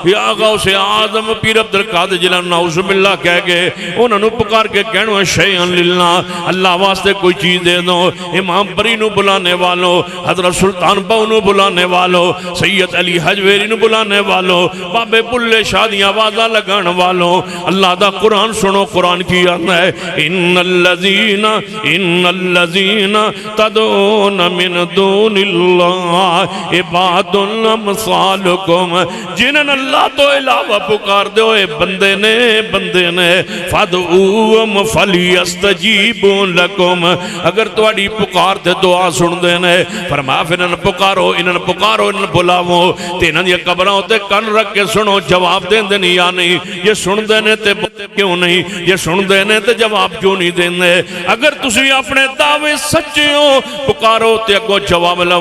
یا غوث اعظم پیر عبدالقادر جیلانی نعوذ باللہ کہہ گئے انہوں نے پکار کے کہنو ہے شیئن للہ اللہ واسطے کوئی چیز دے دو امام بری نو بلانے والوں حضرت سلطان باؤ نو بلانے والوں سید علی حجویری نو بلانے والوں بابے بلے شادیاں آوازہ لگان والوں اللہ دا قرآن سنو قرآن کی آنا ہے ان الذین تدعون من دون اللہ عباد الامثالکم جنہاں اللہ تو علاوہ پکار دے ہوئے بندے نے فَدْعُوهُمْ فَلْيَسْتَجِيبُوا لَكُمْ اگر تواڈی پکار تے دعا سن دینے فرمایا پھر انہاں پکارو انہاں بلاو تے انہاں دی قبراں تے کن رکھ کے سنو جواب دین دے نہیں یا نہیں یہ سن دینے تے کیوں نہیں یہ سن دینے تے جواب کیوں نہیں دینے اگر تسی اپنے دعوے سچے ہو پکارو تے اگو جواب لو